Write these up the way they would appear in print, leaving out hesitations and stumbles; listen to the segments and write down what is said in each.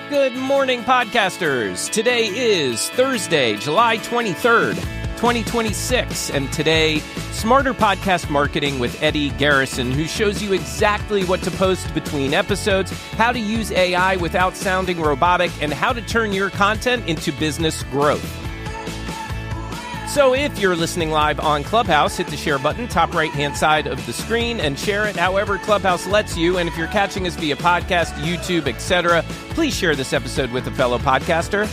Good morning, podcasters. Today is Thursday, July 23rd, 2026, and today, Smarter Podcast Marketing with Eddie Garrison, who shows you exactly what to post between episodes, how to use AI without sounding robotic, and how to turn your content into business growth. So if you're listening live on Clubhouse, hit the share button, top right-hand side of the screen, and share it however Clubhouse lets you. And if you're catching us via podcast, YouTube, etc., please share this episode with a fellow podcaster.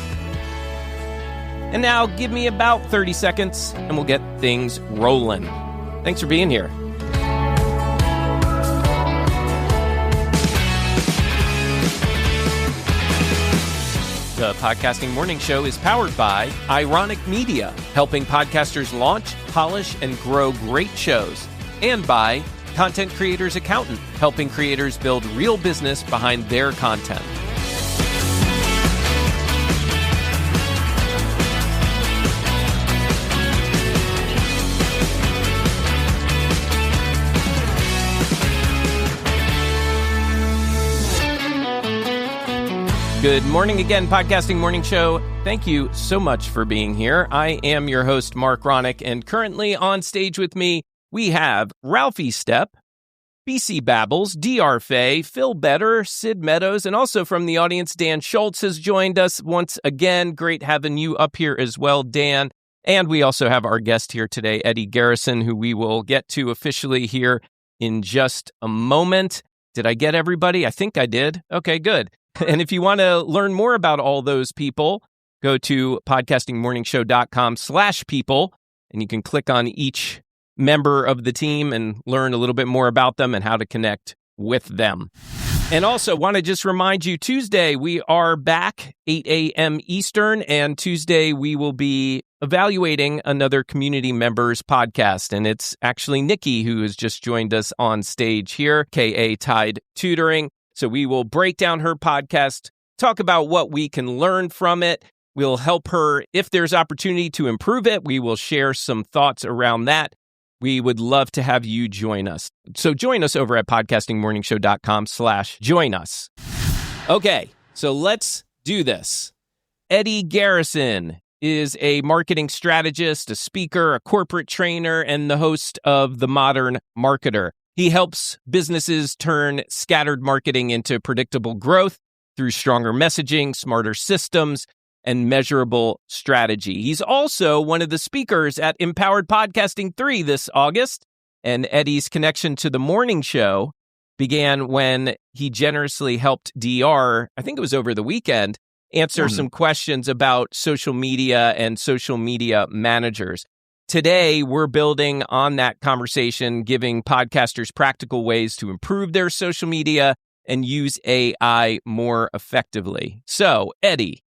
And now give me about 30 seconds, and we'll get things rolling. Thanks for being here. The Podcasting Morning Show is powered by Ironic Media, helping podcasters launch, polish, and grow great shows. And by Content Creators Accountant, helping creators build real business behind their content. Good morning again, Podcasting Morning Show. Thank you so much for being here. I am your host, Marc, and currently on stage with me, we have Ralphie Stepp, BC Babbles, DR Fay, Phil Better, Sid Meadows, and also from the audience, Dan Schultz has joined us once again. Great having you up here as well, Dan. And we also have our guest here today, Eddie Garrison, who we will get to officially here in just a moment. Did I get everybody? I think I did. Okay, good. And if you want to learn more about all those people, go to podcastingmorningshow.com/people, and you can click on each member of the team and learn a little bit more about them and how to connect with them. And also want to just remind you, Tuesday, we are back 8 a.m. Eastern, and Tuesday we will be evaluating another community member's podcast. And it's actually Nikki who has just joined us on stage here, K.A. Tide Tutoring. So we will break down her podcast, talk about what we can learn from it. We'll help her if there's opportunity to improve it. We will share some thoughts around that. We would love to have you join us. So join us over at podcastingmorningshow.com/join us. Okay, so let's do this. Eddie Garrison is a marketing strategist, a speaker, a corporate trainer, and the host of The Modern Marketer. He helps businesses turn scattered marketing into predictable growth through stronger messaging, smarter systems, and measurable strategy. He's also one of the speakers at Empowered Podcasting 3 this August, and Eddie's connection to the morning show began when he generously helped DR, I think it was over the weekend, answer some questions about social media and social media managers. Today, we're building on that conversation, giving podcasters practical ways to improve their social media and use AI more effectively. So, Eddie,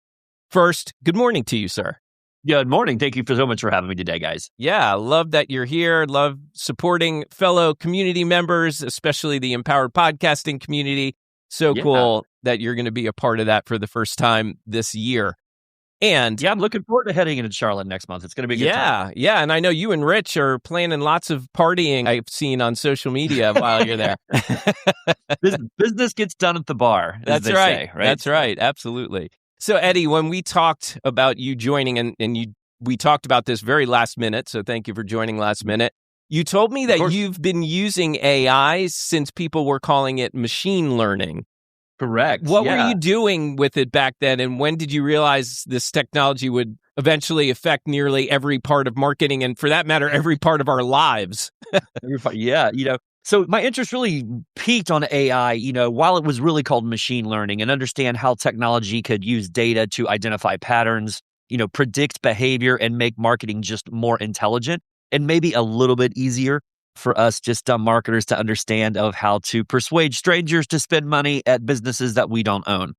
first, good morning to you, sir. Good morning. Thank you so much for having me today, guys. Yeah, love that you're here. Love supporting fellow community members, especially the Empowered Podcasting community. So cool that you're going to be a part of that for the first time this year. And I'm looking forward to heading into Charlotte next month. It's going to be a good time. Yeah. And I know you and Rich are planning lots of partying I've seen on social media while you're there. Business gets done at the bar. That's right. Say, right. That's right. Absolutely. So, Eddie, when we talked about you joining, we talked about this very last minute, so thank you for joining last minute. You told me that you've been using AI since people were calling it machine learning. Correct. What were you doing with it back then, and when did you realize this technology would eventually affect nearly every part of marketing, and for that matter, every part of our lives? So my interest really peaked on AI, while it was really called machine learning, and understand how technology could use data to identify patterns, predict behavior, and make marketing just more intelligent and maybe a little bit easier for us just dumb marketers to understand of how to persuade strangers to spend money at businesses that we don't own.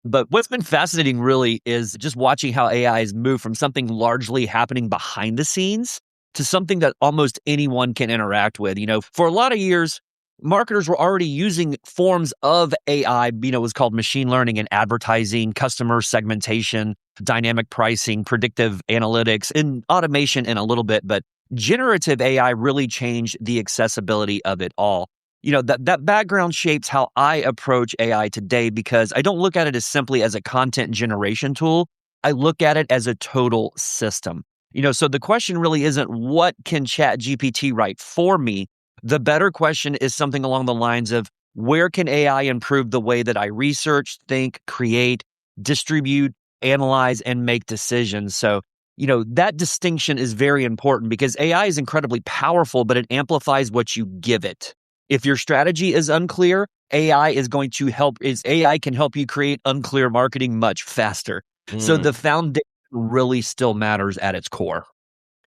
But what's been fascinating really is just watching how AI has moved from something largely happening behind the scenes to something that almost anyone can interact with. For a lot of years, marketers were already using forms of AI, it was called machine learning in advertising, customer segmentation, dynamic pricing, predictive analytics, and automation in a little bit. But generative AI really changed the accessibility of it all. that background shapes how I approach AI today because I don't look at it as simply as a content generation tool. I look at it as a total system. So the question really isn't what can ChatGPT write for me? The better question is something along the lines of where can AI improve the way that I research, think, create, distribute, analyze, and make decisions? So, that distinction is very important because AI is incredibly powerful, but it amplifies what you give it. If your strategy is unclear, AI can help you create unclear marketing much faster. So the foundation really still matters at its core.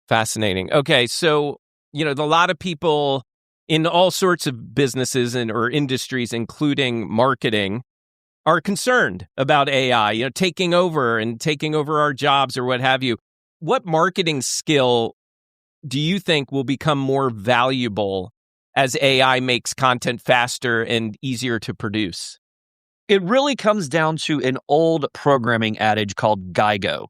Fascinating. Okay, so, a lot of people in all sorts of businesses or industries, including marketing, are concerned about AI, taking over our jobs or what have you. What marketing skill do you think will become more valuable as AI makes content faster and easier to produce? It really comes down to an old programming adage called GIGO.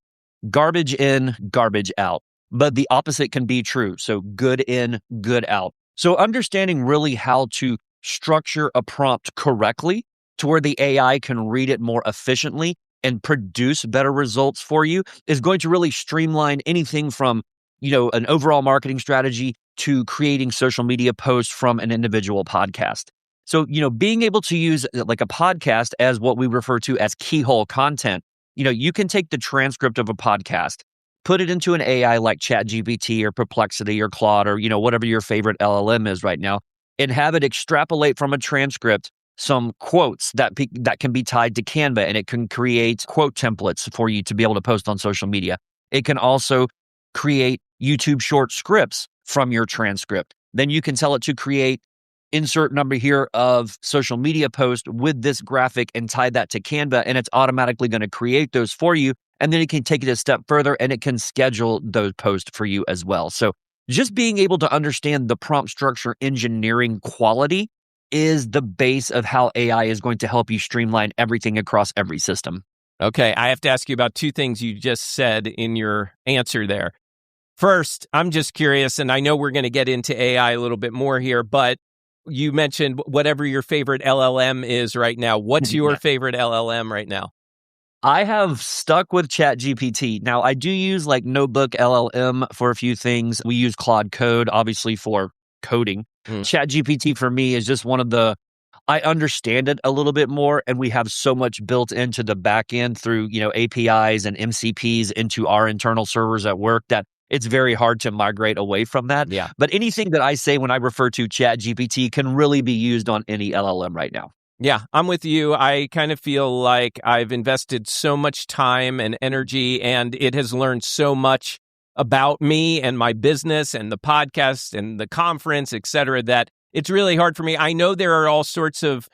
Garbage in, garbage out. But the opposite can be true. So good in, good out. So understanding really how to structure a prompt correctly to where the AI can read it more efficiently and produce better results for you is going to really streamline anything from, an overall marketing strategy to creating social media posts from an individual podcast. So, being able to use like a podcast as what we refer to as keyhole content, you can take the transcript of a podcast, put it into an AI like ChatGPT or Perplexity or Claude or, whatever your favorite LLM is right now, and have it extrapolate from a transcript some quotes that can be tied to Canva, and it can create quote templates for you to be able to post on social media. It can also create YouTube short scripts from your transcript. Then you can tell it to create insert number here of social media post with this graphic and tie that to Canva, and it's automatically going to create those for you. And then it can take it a step further and it can schedule those posts for you as well. So just being able to understand the prompt structure engineering quality is the base of how AI is going to help you streamline everything across every system. Okay, I have to ask you about two things you just said in your answer there. First, I'm just curious, and I know we're going to get into AI a little bit more here, but you mentioned whatever your favorite LLM is right now. What's your favorite LLM right now? I have stuck with ChatGPT. Now, I do use like Notebook LLM for a few things. We use Claude Code, obviously, for coding. ChatGPT for me is just I understand it a little bit more, and we have so much built into the back end through, APIs and MCPs into our internal servers at work that it's very hard to migrate away from that. Yeah. But anything that I say when I refer to ChatGPT can really be used on any LLM right now. Yeah, I'm with you. I kind of feel like I've invested so much time and energy, and it has learned so much about me and my business and the podcast and the conference, et cetera, that it's really hard for me. I know there are all sorts of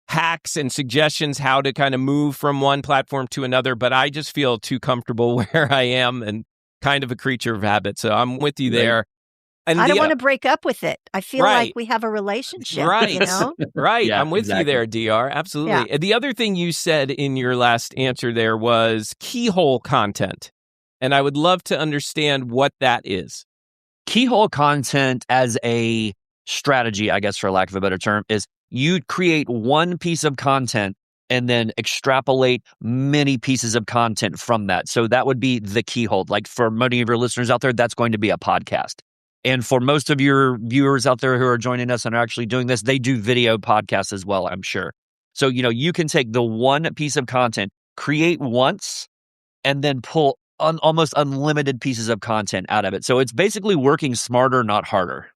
hacks and suggestions how to kind of move from one platform to another, but I just feel too comfortable where I am and kind of a creature of habit. So I'm with you there. And I don't want to break up with it. I feel right. like we have a relationship, right. Right. Yeah, I'm with exactly. you there, DR. Absolutely. Yeah. The other thing you said in your last answer there was keyhole content. And I would love to understand what that is. Keyhole content as a strategy, I guess, for lack of a better term, is you create one piece of content and then extrapolate many pieces of content from that. So that would be the keyhole. Like for many of your listeners out there, that's going to be a podcast. And for most of your viewers out there who are joining us and are actually doing this, they do video podcasts as well, I'm sure. So, you can take the one piece of content, create once, and then pull almost unlimited pieces of content out of it. So it's basically working smarter, not harder.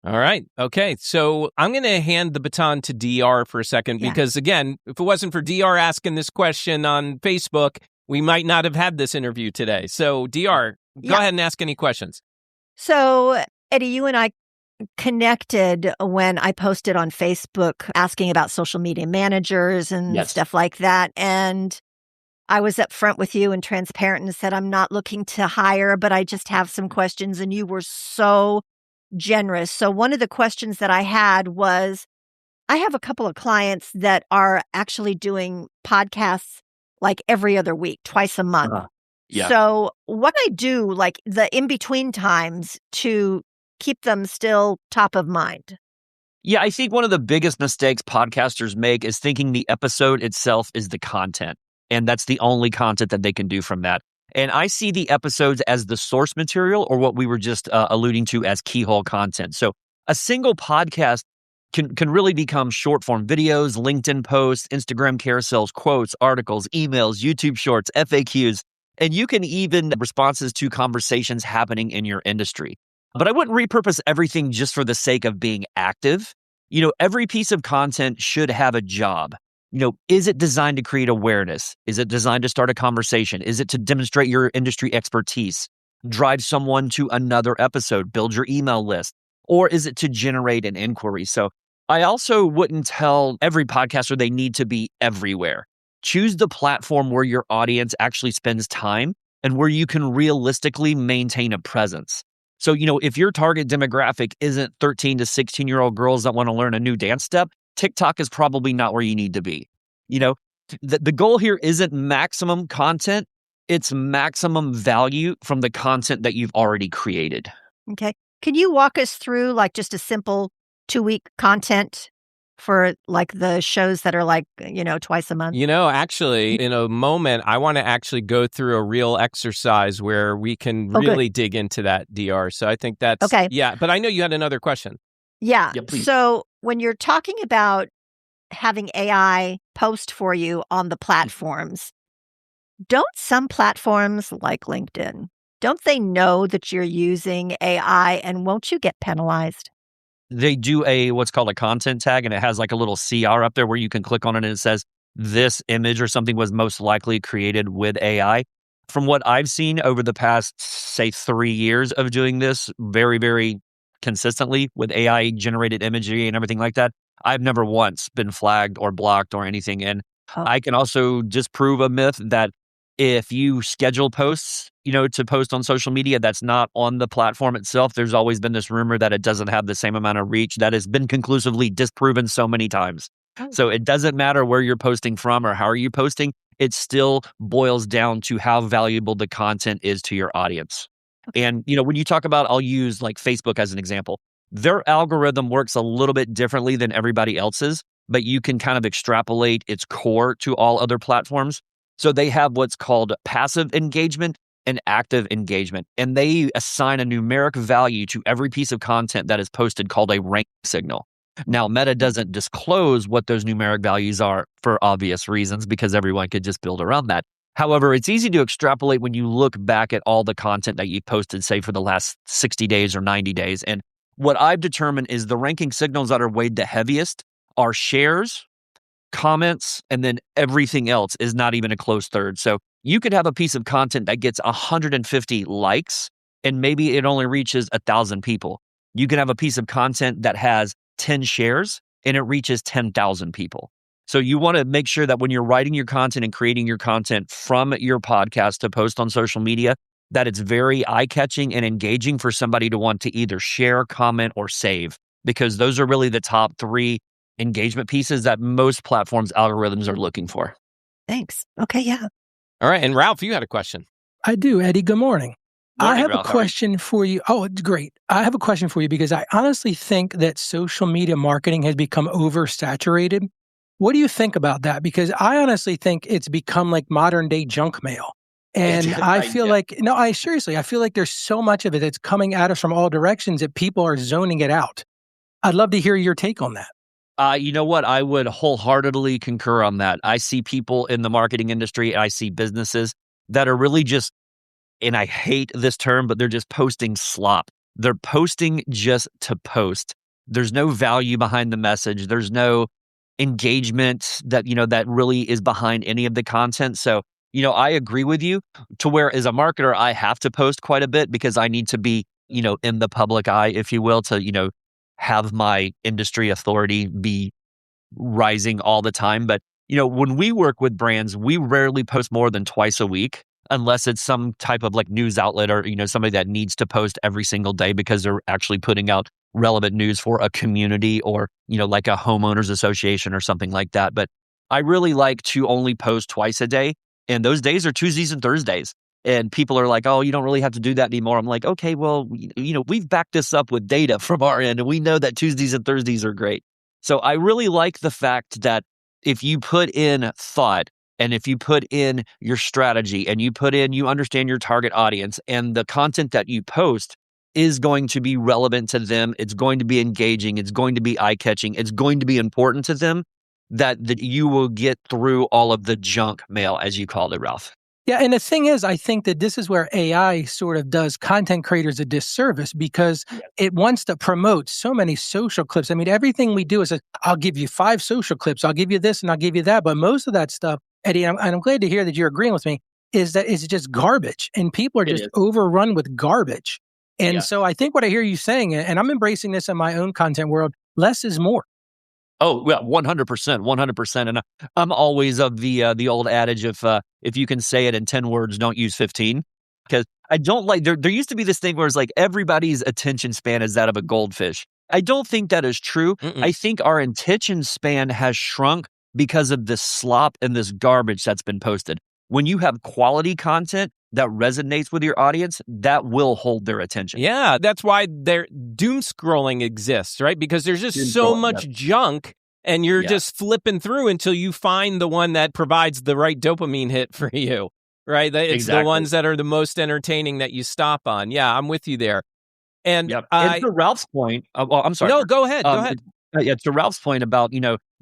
All right. Okay. So I'm going to hand the baton to DR for a second because, again, if it wasn't for DR asking this question on Facebook, we might not have had this interview today. So DR, go ahead and ask any questions. So, Eddie, you and I connected when I posted on Facebook asking about social media managers and stuff like that. And I was upfront with you and transparent and said, I'm not looking to hire, but I just have some questions. And you were so generous. So one of the questions that I had was, I have a couple of clients that are actually doing podcasts like every other week, twice a month. So what I do, like the in-between times to keep them still top of mind? Yeah, I think one of the biggest mistakes podcasters make is thinking the episode itself is the content. And that's the only content that they can do from that. And I see the episodes as the source material, or what we were just alluding to as keyhole content. So a single podcast can really become short form videos, LinkedIn posts, Instagram carousels, quotes, articles, emails, YouTube shorts, FAQs, and you can even responses to conversations happening in your industry. But I wouldn't repurpose everything just for the sake of being active. Every piece of content should have a job. Is it designed to create awareness? Is it designed to start a conversation? Is it to demonstrate your industry expertise? Drive someone to another episode, build your email list? Or is it to generate an inquiry? So I also wouldn't tell every podcaster they need to be everywhere. Choose the platform where your audience actually spends time and where you can realistically maintain a presence. So, if your target demographic isn't 13 to 16-year-old girls that want to learn a new dance step, TikTok is probably not where you need to be. The goal here isn't maximum content, it's maximum value from the content that you've already created. Okay. Can you walk us through like just a simple 2-week content for like the shows that are like, twice a month? Actually, in a moment, I want to actually go through a real exercise where we can really dig into that, DR. So I think that's, okay. Yeah, but I know you had another question. Yeah. Please. So when you're talking about having AI post for you on the platforms, don't some platforms like LinkedIn, don't they know that you're using AI and won't you get penalized? They do what's called a content tag, and it has like a little CR up there where you can click on it and it says this image or something was most likely created with AI. From what I've seen over the past, say, 3 years of doing this very, very consistently with AI generated imagery and everything like that, I've never once been flagged or blocked or anything. And I can also disprove a myth that if you schedule posts, to post on social media that's not on the platform itself, there's always been this rumor that it doesn't have the same amount of reach. That has been conclusively disproven so many times. So it doesn't matter where you're posting from or how are you posting. It still boils down to how valuable the content is to your audience. And, when you talk about, I'll use like Facebook as an example, their algorithm works a little bit differently than everybody else's, but you can kind of extrapolate its core to all other platforms. So they have what's called passive engagement and active engagement, and they assign a numeric value to every piece of content that is posted called a rank signal. Now, Meta doesn't disclose what those numeric values are for obvious reasons because everyone could just build around that. However, it's easy to extrapolate when you look back at all the content that you posted, say, for the last 60 days or 90 days. And what I've determined is the ranking signals that are weighed the heaviest are shares, comments, and then everything else is not even a close third. So you could have a piece of content that gets 150 likes and maybe it only reaches 1,000 people. You can have a piece of content that has 10 shares and it reaches 10,000 people. So you want to make sure that when you're writing your content and creating your content from your podcast to post on social media, that it's very eye-catching and engaging for somebody to want to either share, comment, or save, because those are really the top 3 engagement pieces that most platforms' algorithms are looking for. Thanks. Okay, yeah. All right. And Ralph, you had a question. I do, Eddie. Good morning. Morning, I have Ralph. a question for you. Oh, great. I have a question for you because I honestly think that social media marketing has become oversaturated. What do you think about that? Because I honestly think it's become like modern day junk mail. And I feel like, I feel like there's so much of it that's coming at us from all directions that people are zoning it out. I'd love to hear your take on that. You know what? I would wholeheartedly concur on that. I see people in the marketing industry, I see businesses that are really just, and I hate this term, but they're just posting slop. They're posting just to post. There's no value behind the message. There's no engagement that, that really is behind any of the content. So, I agree with you to where as a marketer, I have to post quite a bit because I need to be, in the public eye, if you will, to, have my industry authority be rising all the time. But, when we work with brands, we rarely post more than twice a week, unless it's some type of like news outlet or, somebody that needs to post every single day because they're actually putting out relevant news for a community or, like a homeowners association or something like that. But I really like to only post twice a day. And those days are Tuesdays and Thursdays. And people are like, oh, you don't really have to do that anymore. I'm like, okay, well, we've backed this up with data from our end, and we know that Tuesdays and Thursdays are great. So I really like the fact that if you put in thought, and if you put in your strategy, and you understand your target audience, and the content that you post is going to be relevant to them, it's going to be engaging, it's going to be eye-catching, it's going to be important to them, that you will get through all of the junk mail, as you called it, Ralph. Yeah, and the thing is, I think that this is where AI sort of does content creators a disservice because it wants to promote so many social clips. I mean, everything we do is, I'll give you 5 social clips, I'll give you this, and I'll give you that. But most of that stuff, Eddie, and I'm glad to hear that you're agreeing with me, is that it's just garbage, and people are just overrun with garbage. And so I think what I hear you saying, and I'm embracing this in my own content world, less is more. Oh, well, 100%. And I'm always of the old adage of if you can say it in 10 words, don't use 15. Because I don't like, there used to be this thing where it's like everybody's attention span is that of a goldfish. I don't think that is true. I think our attention span has shrunk because of this slop and this garbage that's been posted. When you have quality content that resonates with your audience, that will hold their attention. Yeah, that's why doom scrolling exists, right? Because there's just so much junk, and you're just flipping through until you find the one that provides the right dopamine hit for you, right? It's the ones that are the most entertaining that you stop on. Yeah, I'm with you there. And and to Ralph's point, I'm sorry. No, go ahead. To Ralph's point about,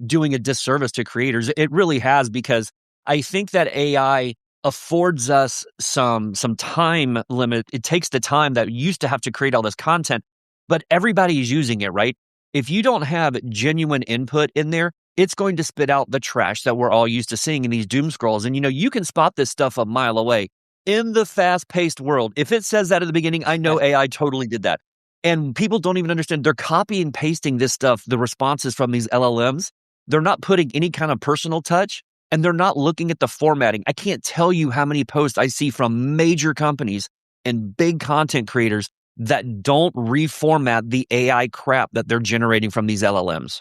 doing a disservice to creators, it really has, because I think that AI affords us some time limit. It takes the time that used to have to create all this content, but everybody is using it, right? If you don't have genuine input in there, it's going to spit out the trash that we're all used to seeing in these doom scrolls. And, you can spot this stuff a mile away. In the fast-paced world, if it says that at the beginning, I know AI totally did that. And people don't even understand. They're copy and pasting this stuff, the responses from these LLMs. They're not putting any kind of personal touch. And they're not looking at the formatting. I can't tell you how many posts I see from major companies and big content creators that don't reformat the AI crap that they're generating from these LLMs.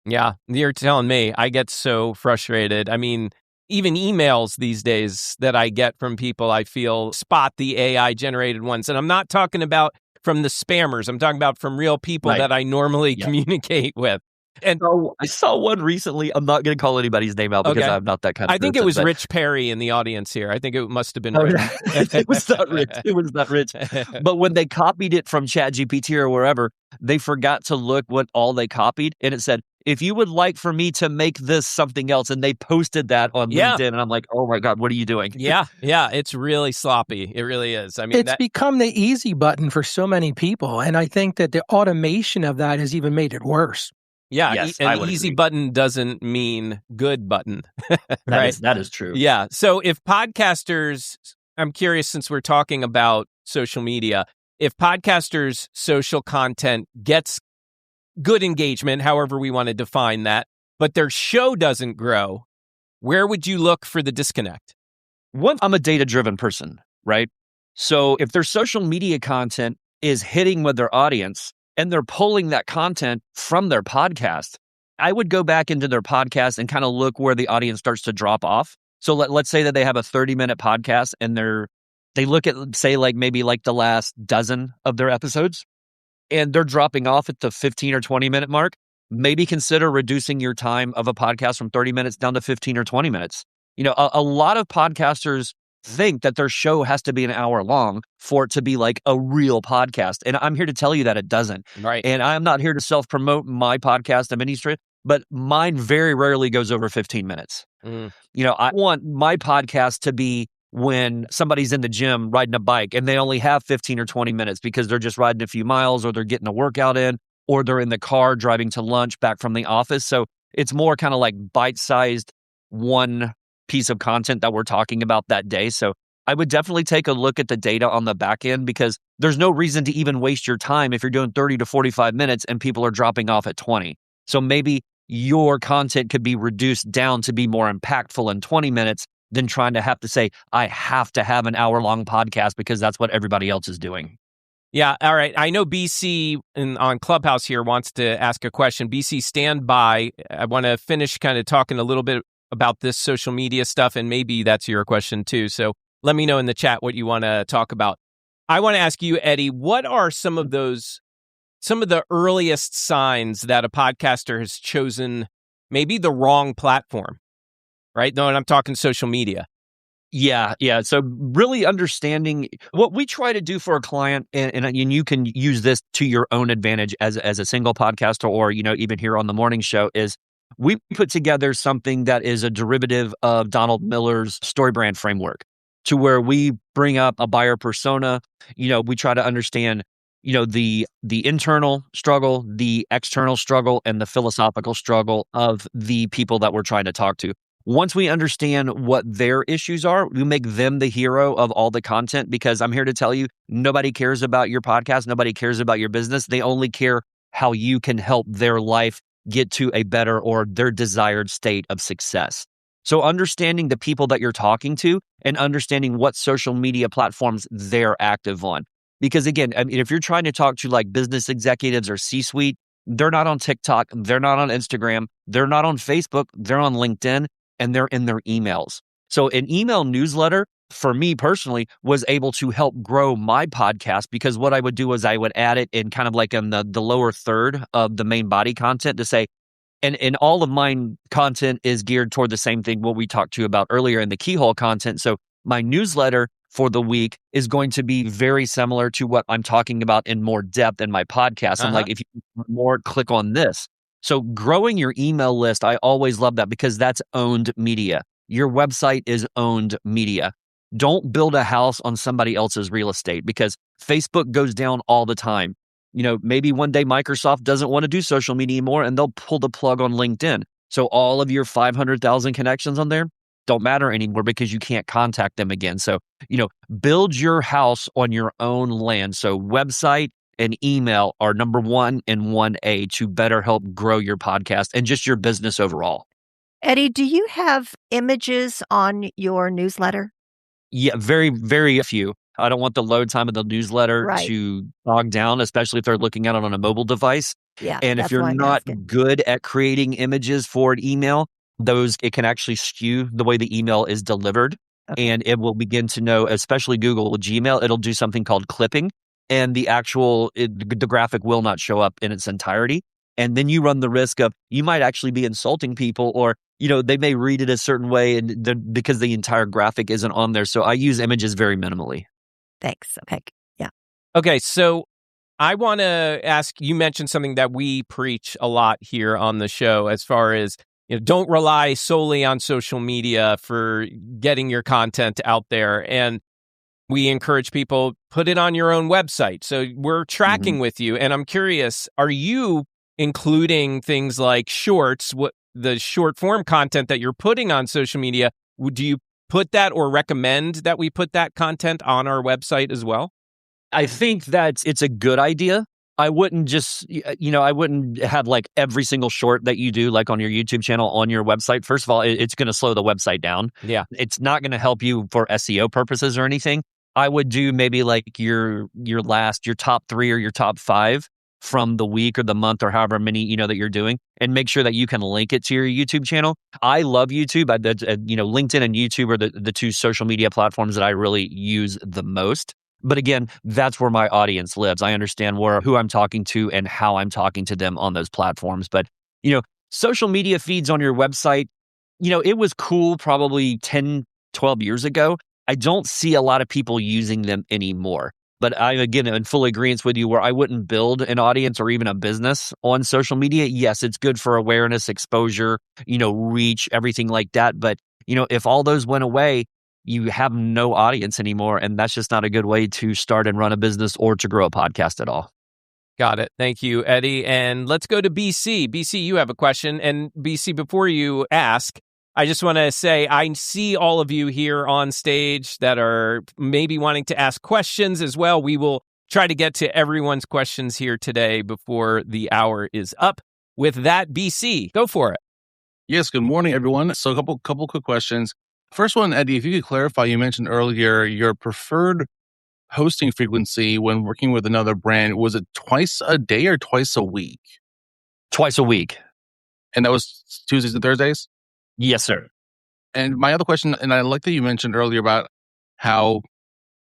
Yeah, you're telling me. I get so frustrated. I mean, even emails these days that I get from people, I feel spot the AI generated ones. And I'm not talking about from the spammers. I'm talking about from real people that I normally communicate with. And I saw one recently. I'm not going to call anybody's name out because I'm not that kind of person. I think it was Rich Perry in the audience here. I think it must have been Rich. It was not Rich. It was not Rich. But when they copied it from ChatGPT or wherever, they forgot to look what all they copied. And it said, if you would like for me to make this something else, and they posted that on LinkedIn. And I'm like, oh my God, what are you doing? Yeah. It's really sloppy. It really is. I mean, it's become the easy button for so many people. And I think that the automation of that has even made it worse. Yeah, yes, an easy button doesn't mean good button, right? That is true. Yeah. So if podcasters, I'm curious, since we're talking about social media, if podcasters' social content gets good engagement, however we want to define that, but their show doesn't grow, where would you look for the disconnect? I'm a data-driven person, right? So if their social media content is hitting with their audience, and they're pulling that content from their podcast, I would go back into their podcast and kind of look where the audience starts to drop off. So let's say that they have a 30-minute podcast and they look at, say, maybe the last dozen of their episodes, and they're dropping off at the 15 or 20-minute mark. Maybe consider reducing your time of a podcast from 30 minutes down to 15 or 20 minutes. A lot of podcasters think that their show has to be an hour long for it to be like a real podcast. And I'm here to tell you that it doesn't. Right. And I'm not here to self-promote my podcast, but mine very rarely goes over 15 minutes. I want my podcast to be when somebody's in the gym riding a bike and they only have 15 or 20 minutes because they're just riding a few miles, or they're getting a workout in, or they're in the car driving to lunch back from the office. So it's more kind of like bite-sized one piece of content that we're talking about that day. So I would definitely take a look at the data on the back end, because there's no reason to even waste your time if you're doing 30 to 45 minutes and people are dropping off at 20. So maybe your content could be reduced down to be more impactful in 20 minutes than trying to have to say, I have to have an hour-long podcast because that's what everybody else is doing. Yeah. All right. I know BC on Clubhouse here wants to ask a question. BC, stand by. I want to finish kind of talking a little bit about this social media stuff, and maybe that's your question too. So let me know in the chat what you want to talk about. I want to ask you, Eddie, what are some of the earliest signs that a podcaster has chosen maybe the wrong platform, right? No, and I'm talking social media. Yeah. So really understanding what we try to do for a client, and you can use this to your own advantage as a single podcaster, or even here on the morning show, is we put together something that is a derivative of Donald Miller's story brand framework, to where we bring up a buyer persona. We try to understand the internal struggle, the external struggle, and the philosophical struggle of the people that we're trying to talk to. Once we understand what their issues are, we make them the hero of all the content, because I'm here to tell you, nobody cares about your podcast. Nobody cares about your business. They only care how you can help their life get to a better or their desired state of success. So understanding the people that you're talking to and understanding what social media platforms they're active on. Because again, I mean, if you're trying to talk to like business executives or C-suite, they're not on TikTok, they're not on Instagram, they're not on Facebook, they're on LinkedIn, and they're in their emails. So an email newsletter, for me personally, was able to help grow my podcast, because what I would do is I would add it in kind of like in the lower third of the main body content to say, and all of mine content is geared toward the same thing, what we talked to about earlier in the Keyhole content. So my newsletter for the week is going to be very similar to what I'm talking about in more depth in my podcast. I'm like, if you want more, click on this. So growing your email list, I always love that, because that's owned media. Your website is owned media. Don't build a house on somebody else's real estate, because Facebook goes down all the time. Maybe one day Microsoft doesn't want to do social media anymore and they'll pull the plug on LinkedIn. So all of your 500,000 connections on there don't matter anymore, because you can't contact them again. So, build your house on your own land. So website and email are number 1 and 1A to better help grow your podcast and just your business overall. Eddie, do you have images on your newsletter? Yeah, very, very few. I don't want the load time of the newsletter to bog down, especially if they're looking at it on a mobile device. Yeah, and if you're not good at creating images for an email, it can actually skew the way the email is delivered. Okay. And it will begin to know, especially Google with Gmail, it'll do something called clipping, and the graphic will not show up in its entirety. And then you run the risk of, you might actually be insulting people, or they may read it a certain way, and because the entire graphic isn't on there. So I use images very minimally. Thanks. Okay. Yeah. Okay. So I want to ask, you mentioned something that we preach a lot here on the show, as far as, don't rely solely on social media for getting your content out there. And we encourage people, put it on your own website. So we're tracking with you. And I'm curious, are you including things like shorts, the short form content that you're putting on social media? Do you put that, or recommend that we put that content on our website as well? I think that it's a good idea. I wouldn't just, I wouldn't have like every single short that you do, like on your YouTube channel, on your website. First of all, it's going to slow the website down. Yeah. It's not going to help you for SEO purposes or anything. I would do maybe like your top 3 or your top 5 from the week or the month or however many, that you're doing, and make sure that you can link it to your YouTube channel. I love YouTube. LinkedIn and YouTube are the 2 social media platforms that I really use the most. But again, that's where my audience lives. I understand who I'm talking to and how I'm talking to them on those platforms. But, social media feeds on your website, it was cool probably 10, 12 years ago. I don't see a lot of people using them anymore. But I, again, am in full agreement with you, where I wouldn't build an audience or even a business on social media. Yes, it's good for awareness, exposure, reach, everything like that. But, if all those went away, you have no audience anymore. And that's just not a good way to start and run a business or to grow a podcast at all. Got it. Thank you, Eddie. And let's go to BC. BC, you have a question. And BC, before you ask, I just want to say, I see all of you here on stage that are maybe wanting to ask questions as well. We will try to get to everyone's questions here today before the hour is up. With that, BC, go for it. Yes, good morning, everyone. So a couple quick questions. First one, Eddie, if you could clarify, you mentioned earlier your preferred hosting frequency when working with another brand. Was it twice a day or twice a week? Twice a week. And that was Tuesdays and Thursdays? Yes, sir. And my other question, and I like that you mentioned earlier about how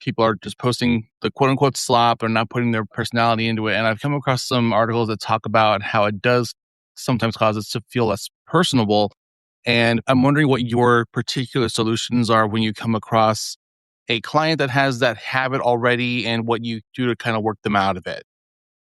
people are just posting the quote unquote slop or not putting their personality into it. And I've come across some articles that talk about how it does sometimes cause us to feel less personable. And I'm wondering what your particular solutions are when you come across a client that has that habit already and what you do to kind of work them out of it.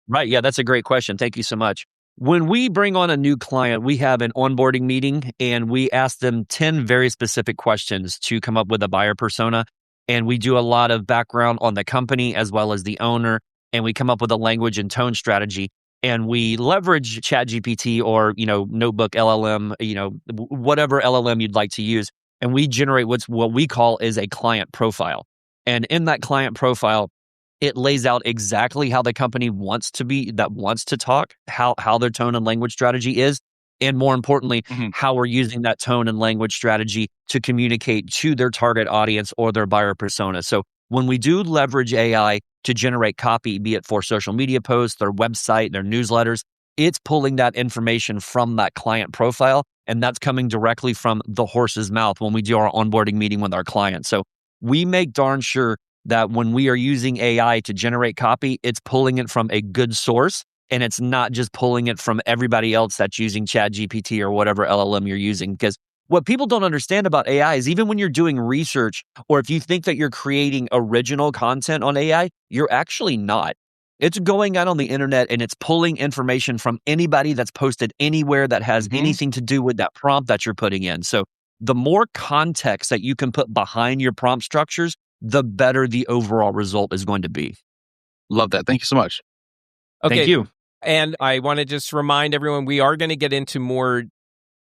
Right. Yeah, that's a great question. Thank you so much. When we bring on a new client, we have an onboarding meeting and we ask them 10 very specific questions to come up with a buyer persona. And we do a lot of background on the company as well as the owner. And we come up with a language and tone strategy. And we leverage ChatGPT or, Notebook LLM, whatever LLM you'd like to use. And we generate what we call is a client profile. And in that client profile, it lays out exactly how the company wants to talk, how their tone and language strategy is. And more importantly, how we're using that tone and language strategy to communicate to their target audience or their buyer persona. So when we do leverage AI to generate copy, be it for social media posts, their website, their newsletters, it's pulling that information from that client profile. And that's coming directly from the horse's mouth when we do our onboarding meeting with our clients. So we make darn sure that when we are using AI to generate copy, it's pulling it from a good source. And it's not just pulling it from everybody else that's using ChatGPT or whatever LLM you're using. Because what people don't understand about AI is even when you're doing research, or if you think that you're creating original content on AI, you're actually not. It's going out on the internet and it's pulling information from anybody that's posted anywhere that has anything to do with that prompt that you're putting in. So the more context that you can put behind your prompt structures, the better the overall result is going to be. Love that. Thank you so much. Okay. Thank you. And I want to just remind everyone, we are going to get into more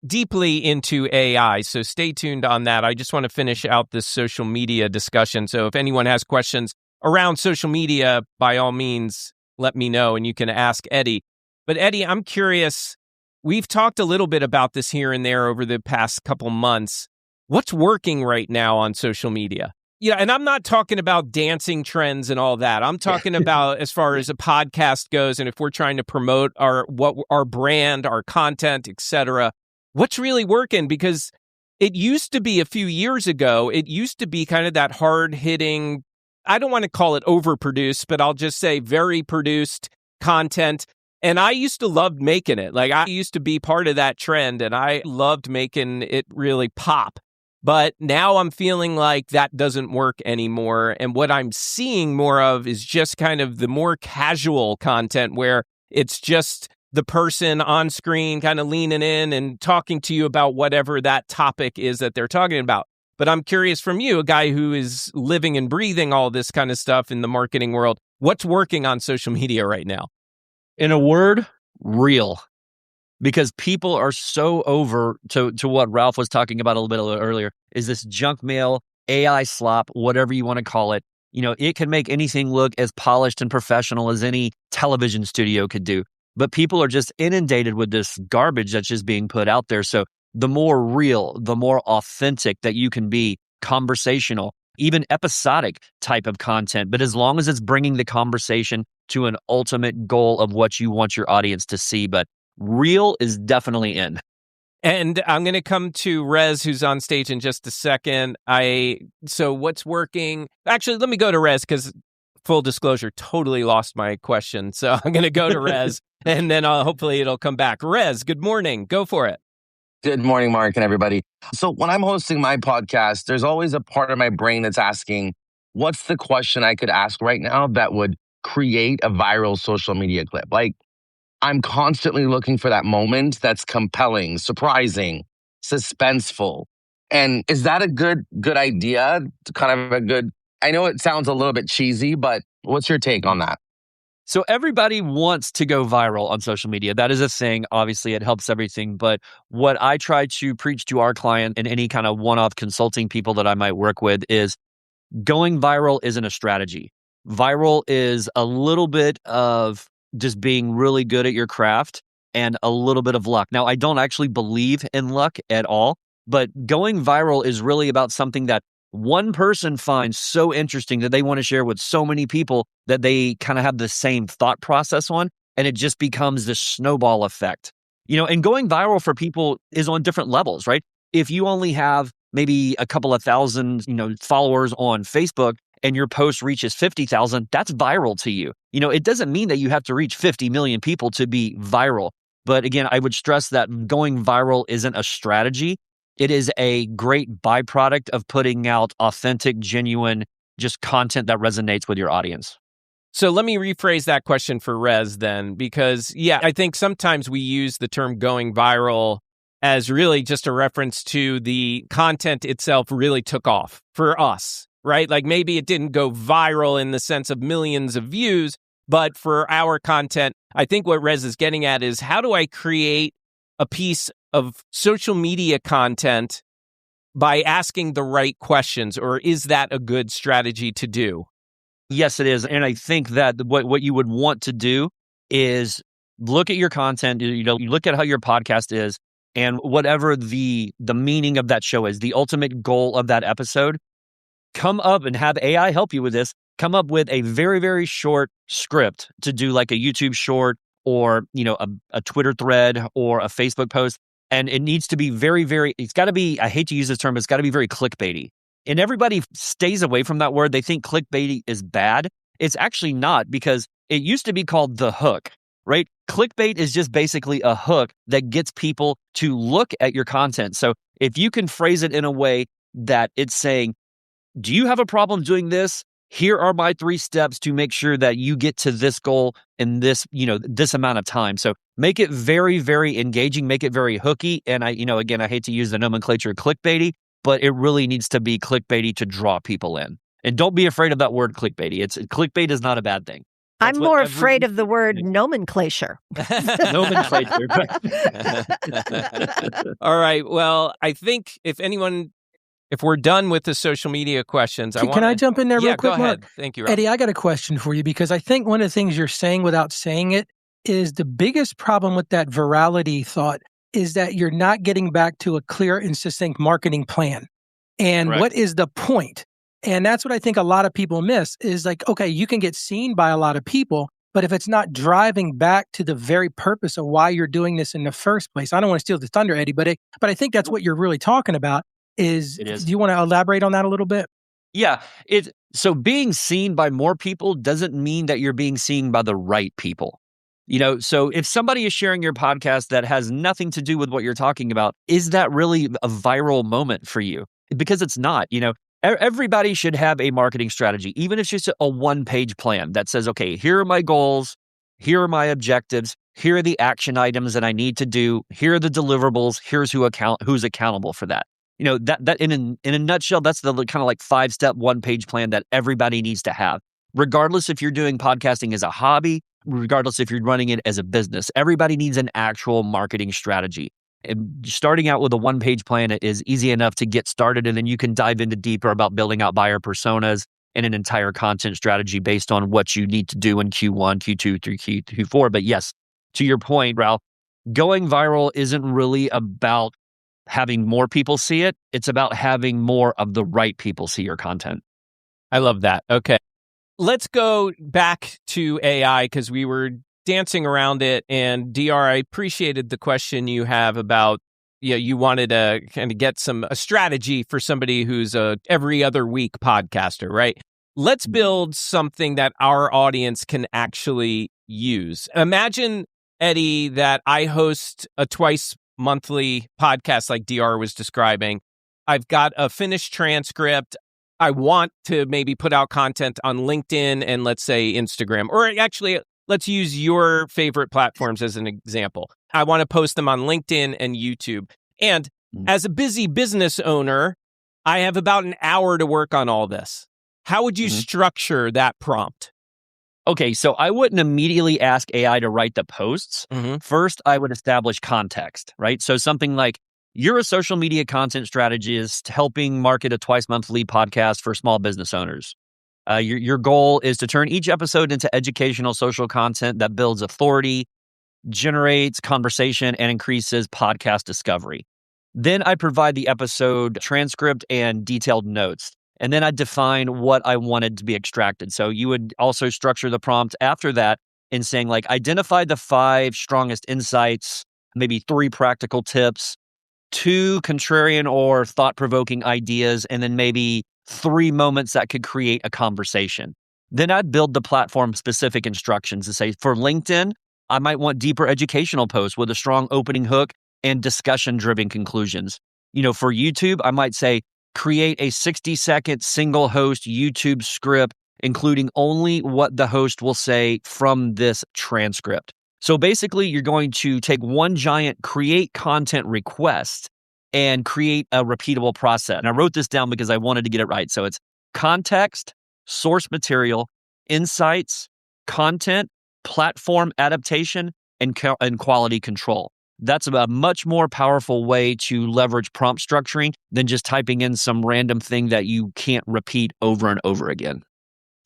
deeply into AI. So stay tuned on that. I just want to finish out this social media discussion. So if anyone has questions around social media, by all means, let me know and you can ask Eddie. But Eddie, I'm curious, we've talked a little bit about this here and there over the past couple months. What's working right now on social media? Yeah, and I'm not talking about dancing trends and all that. I'm talking about as far as a podcast goes, and if we're trying to promote our brand, our content, etc. What's really working? Because it used to be a few years ago, it used to be kind of that hard-hitting, I don't want to call it overproduced, but I'll just say very produced content. And I used to love making it. Like I used to be part of that trend, and I loved making it really pop. But now I'm feeling like that doesn't work anymore. And what I'm seeing more of is just kind of the more casual content where it's just the person on screen kind of leaning in and talking to you about whatever that topic is that they're talking about. But I'm curious from you, a guy who is living and breathing all this kind of stuff in the marketing world, what's working on social media right now? In a word, real. Because people are so over to what Ralph was talking about a little bit earlier, is this junk mail, AI slop, whatever you want to call it. It can make anything look as polished and professional as any television studio could do. But people are just inundated with this garbage that's just being put out there. So the more real, the more authentic that you can be, conversational, even episodic type of content. But as long as it's bringing the conversation to an ultimate goal of what you want your audience to see. But real is definitely in. And I'm going to come to Rez, who's on stage in just a second. So what's working? Actually, let me go to Rez because full disclosure, totally lost my question. So I'm going to go to Rez and then hopefully it'll come back. Rez, good morning. Go for it. Good morning, Marc and everybody. So when I'm hosting my podcast, there's always a part of my brain that's asking, what's the question I could ask right now that would create a viral social media clip? Like, I'm constantly looking for that moment that's compelling, surprising, suspenseful. And is that a good idea? I know it sounds a little bit cheesy, but what's your take on that? So everybody wants to go viral on social media. That is a thing. Obviously, it helps everything. But what I try to preach to our client and any kind of one-off consulting people that I might work with is going viral isn't a strategy. Viral is a little bit of just being really good at your craft and a little bit of luck. Now, I don't actually believe in luck at all, but going viral is really about something that one person finds so interesting that they want to share with so many people that they kind of have the same thought process on, and it just becomes this snowball effect. And going viral for people is on different levels, right? If you only have maybe a couple of thousand, followers on Facebook and your post reaches 50,000, that's viral to you. It doesn't mean that you have to reach 50 million people to be viral. But again, I would stress that going viral isn't a strategy. It is a great byproduct of putting out authentic, genuine, just content that resonates with your audience. So let me rephrase that question for Rez then, because I think sometimes we use the term going viral as really just a reference to the content itself really took off for us, right? Like maybe it didn't go viral in the sense of millions of views, but for our content, I think what Rez is getting at is how do I create a piece of social media content by asking the right questions, or is that a good strategy to do? Yes, it is. And I think that what you would want to do is look at your content, you look at how your podcast is and whatever the meaning of that show is, the ultimate goal of that episode, come up and have AI help you with this. Come up with a very, very short script to do like a YouTube short or, a Twitter thread or a Facebook post. And it needs to be very, very, it's got to be, I hate to use this term, but it's got to be very clickbaity. And everybody stays away from that word. They think clickbait is bad. It's actually not, because it used to be called the hook, right? Clickbait is just basically a hook that gets people to look at your content. So if you can phrase it in a way that it's saying, do you have a problem doing this? Here are my 3 steps to make sure that you get to this goal in this, this amount of time. So make it very, very engaging, make it very hooky. And again, I hate to use the nomenclature clickbaity, but it really needs to be clickbaity to draw people in. And don't be afraid of that word clickbaity. Clickbait is not a bad thing. I'm more afraid of the word nomenclature. Nomenclature. All right. Well, I think if we're done with the social media questions, can I jump in there real quick, go ahead. Marc? Thank you, Rob. Eddie, I got a question for you, because I think one of the things you're saying without saying it is the biggest problem with that virality thought is that you're not getting back to a clear and succinct marketing plan. And Correct. What is the point? And that's what I think a lot of people miss is like, okay, you can get seen by a lot of people, but if it's not driving back to the very purpose of why you're doing this in the first place, I don't want to steal the thunder, Eddie, but I think that's what you're really talking about. It is. Do you want to elaborate on that a little bit? Yeah. So being seen by more people doesn't mean that you're being seen by the right people. So if somebody is sharing your podcast that has nothing to do with what you're talking about, is that really a viral moment for you? Because it's not. Everybody should have a marketing strategy, even if it's just a 1-page plan that says, okay, here are my goals, here are my objectives, here are the action items that I need to do, here are the deliverables, here's who's accountable for that. That in a nutshell, that's the kind of like 5-step 1-page plan that everybody needs to have, regardless if you're doing podcasting as a hobby, regardless if you're running it as a business. Everybody needs an actual marketing strategy. And starting out with a 1-page plan is easy enough to get started, and then you can dive into deeper about building out buyer personas and an entire content strategy based on what you need to do in Q1, Q2, through Q4. But yes, to your point, Ralph, going viral isn't really about having more people see it. It's about having more of the right people see your content. I love that. Okay. Let's go back to AI, because we were dancing around it. And DR, I appreciated the question you have about, you wanted to kind of get a strategy for somebody who's a every other week podcaster, right? Let's build something that our audience can actually use. Imagine, Eddie, that I host a twice monthly podcast like DR was describing. I've got a finished transcript. I want to maybe put out content on LinkedIn and let's say Instagram, or actually let's use your favorite platforms as an example. I want to post them on LinkedIn and YouTube. And as a busy business owner, I have about an hour to work on all this. How would you structure that prompt? Okay, so I wouldn't immediately ask AI to write the posts. First, I would establish context, right? So something like, you're a social media content strategist helping market a twice monthly podcast for small business owners. Your goal is to turn each episode into educational social content that builds authority, generates conversation, and increases podcast discovery. Then I provide the episode transcript and detailed notes. And then I define what I wanted to be extracted. So you would also structure the prompt after that in saying, like, identify the 5 strongest insights, maybe 3 practical tips, 2 contrarian or thought-provoking ideas, and then maybe 3 moments that could create a conversation. Then I'd build the platform-specific instructions to say, for LinkedIn, I might want deeper educational posts with a strong opening hook and discussion-driven conclusions. For YouTube, I might say, create a 60-second single-host YouTube script, including only what the host will say from this transcript. So basically, you're going to take one giant create content request and create a repeatable process. And I wrote this down because I wanted to get it right. So it's context, source material, insights, content, platform adaptation, and quality control. That's a much more powerful way to leverage prompt structuring than just typing in some random thing that you can't repeat over and over again.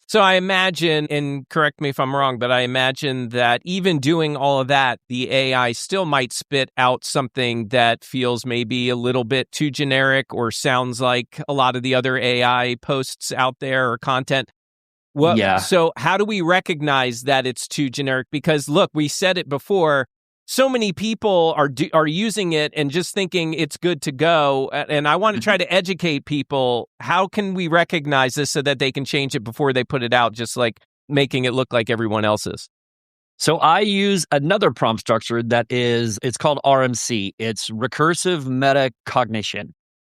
So I imagine, and correct me if I'm wrong, but I imagine that even doing all of that, the AI still might spit out something that feels maybe a little bit too generic or sounds like a lot of the other AI posts out there or content. Yeah. So how do we recognize that it's too generic? Because look, we said it before, so many people are using it and just thinking it's good to go. And I want to try to educate people. How can we recognize this so that they can change it before they put it out, just like making it look like everyone else's? So I use another prompt structure it's called RMC. It's recursive metacognition.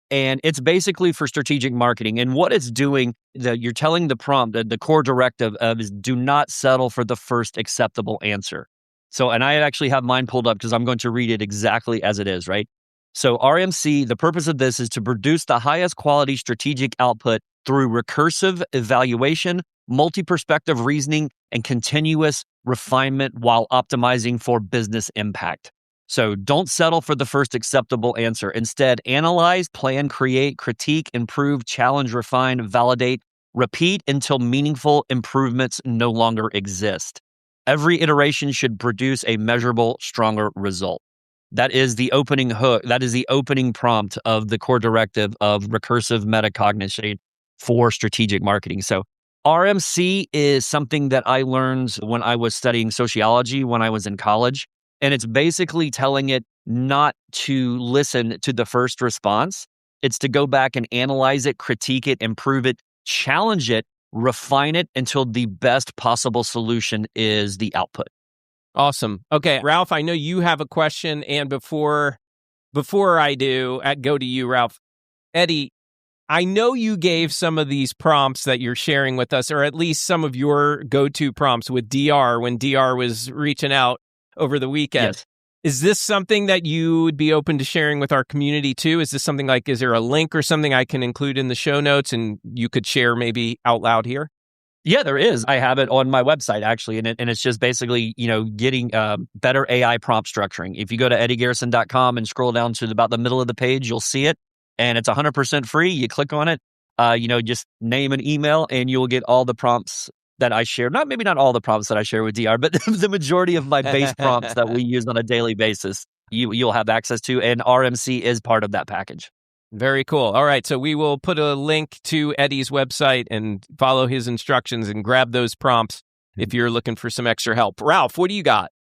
And it's basically for strategic marketing. And what it's doing, you're telling the prompt that the core directive is do not settle for the first acceptable answer. So, and I actually have mine pulled up because I'm going to read it exactly as it is, right? So RMC, the purpose of this is to produce the highest quality strategic output through recursive evaluation, multi-perspective reasoning, and continuous refinement while optimizing for business impact. So don't settle for the first acceptable answer. Instead, analyze, plan, create, critique, improve, challenge, refine, validate, repeat until meaningful improvements no longer exist. Every iteration should produce a measurable, stronger result. That is the opening hook. That is the opening prompt of the core directive of recursive metacognition for strategic marketing. So RMC is something that I learned when I was studying sociology when I was in college. And it's basically telling it not to listen to the first response. It's to go back and analyze it, critique it, improve it, challenge it, refine it until the best possible solution is the output. Awesome. Okay, Ralph, I know you have a question. And before I do, I go to you, Ralph. Eddie, I know you gave some of these prompts that you're sharing with us, or at least some of your go-to prompts with DR when DR was reaching out over the weekend. Yes. Is this something that you would be open to sharing with our community too? Is this something like, is there a link or something I can include in the show notes and you could share maybe out loud here? Yeah, there is. I have it on my website actually, and it's just basically, getting better AI prompt structuring. If you go to eddiegarrison.com and scroll down to about the middle of the page, you'll see it, and it's 100% free. You click on it, just name an email, and you'll get all the prompts that I share. Maybe not all the prompts that I share with DR, but the majority of my base prompts that we use on a daily basis, you'll have access to, and RMC is part of that package. Very cool. All right. So we will put a link to Eddie's website and follow his instructions and grab those prompts if you're looking for some extra help. Ralph, what do you got?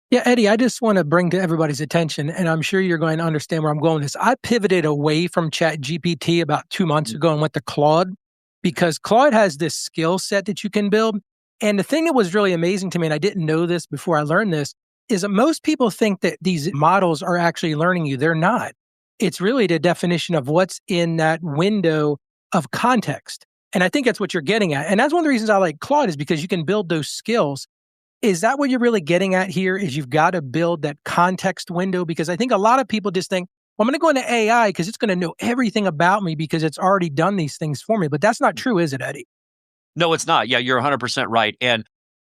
Yeah, Eddie, I just want to bring to everybody's attention, and I'm sure you're going to understand where I'm going with this. I pivoted away from ChatGPT about 2 months ago and went to Claude because Claude has this skill set that you can build. And the thing that was really amazing to me, and I didn't know this before I learned this, is that most people think that these models are actually learning you. They're not. It's really the definition of what's in that window of context. And I think that's what you're getting at. And that's one of the reasons I like Claude is because you can build those skills. Is that what you're really getting at here is you've got to build that context window? Because I think a lot of people just think, well, I'm going to go into AI because it's going to know everything about me because it's already done these things for me. But that's not true, is it, Eddie? No, it's not. Yeah, you're 100% right. And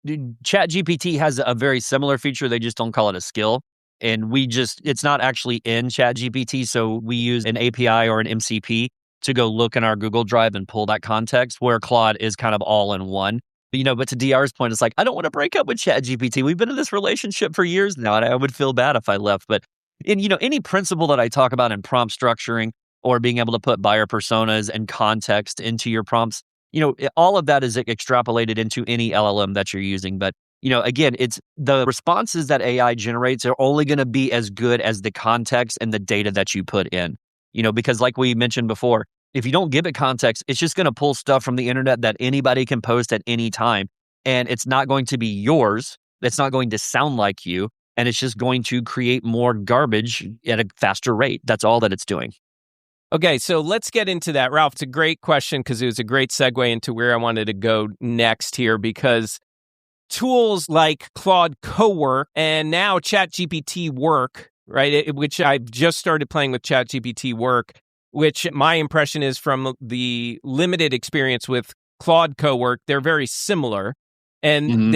ChatGPT has a very similar feature. They just don't call it a skill. And it's not actually in ChatGPT. So we use an API or an MCP to go look in our Google Drive and pull that context where Claude is kind of all in one. But to DR's point, it's like, I don't want to break up with ChatGPT. We've been in this relationship for years now, and I would feel bad if I left. But any principle that I talk about in prompt structuring or being able to put buyer personas and context into your prompts, all of that is extrapolated into any LLM that you're using. But again, it's the responses that AI generates are only going to be as good as the context and the data that you put in, because like we mentioned before, if you don't give it context, it's just going to pull stuff from the internet that anybody can post at any time. And it's not going to be yours. It's not going to sound like you. And it's just going to create more garbage at a faster rate. That's all that it's doing. Okay, so let's get into that. Ralph, it's a great question because it was a great segue into where I wanted to go next here, because tools like Claude Coworker and now ChatGPT Work, right, which I've just started playing with ChatGPT Work, which my impression is from the limited experience with Claude Coworker, they're very similar. And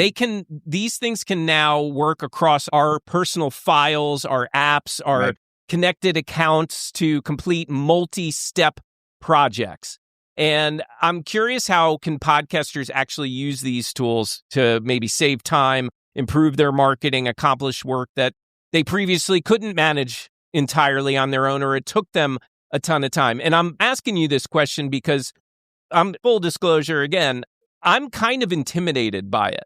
these things can now work across our personal files, our apps, our connected accounts to complete multi-step projects. And I'm curious, how can podcasters actually use these tools to maybe save time, improve their marketing, accomplish work that they previously couldn't manage entirely on their own, or it took them a ton of time? And I'm asking you this question because, full disclosure again, I'm kind of intimidated by it.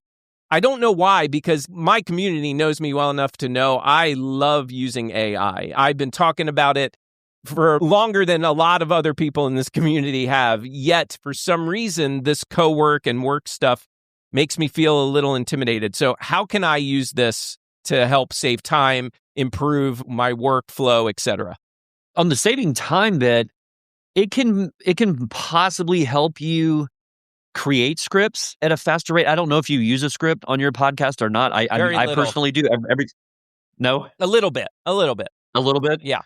I don't know why, because my community knows me well enough to know I love using AI. I've been talking about it for longer than a lot of other people in this community have. Yet, for some reason, this co-work and work stuff makes me feel a little intimidated. So how can I use this to help save time, improve my workflow, etc.? On the saving time bit, it can possibly help you create scripts at a faster rate. I don't know if you use a script on your podcast or not. I personally do. No? A little bit. A little bit? Yeah.